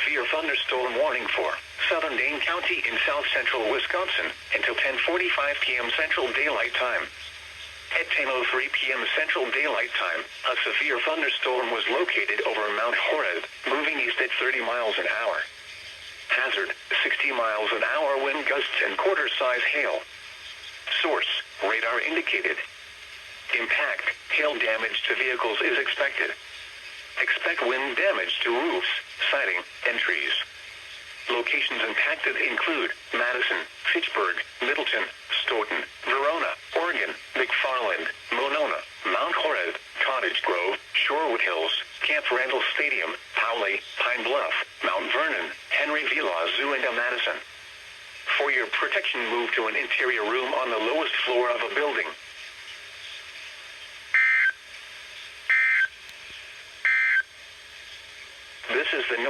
severe thunderstorm warning for southern Dane County in south-central Wisconsin until 10:45 p.m. Central Daylight Time. At 10:03 p.m. Central Daylight Time, a severe thunderstorm was located over Mount Horeb, moving east at 30 miles an hour. Hazard, 60 miles an hour wind gusts and quarter-size hail. Source, radar indicated. Impact, hail damage to vehicles is expected. Expect wind damage to roofs, siding, and trees. Locations impacted include Madison, Fitchburg, Middleton, Stoughton, Verona, Oregon, McFarland, Monona, Mount Horeb, Cottage Grove, Shorewood Hills, Camp Randall Stadium, Powley, Pine Bluff, Mount Vernon, Henry Villa Zoo, and Madison. For your protection, move to an interior room on the lowest floor of a building. This is the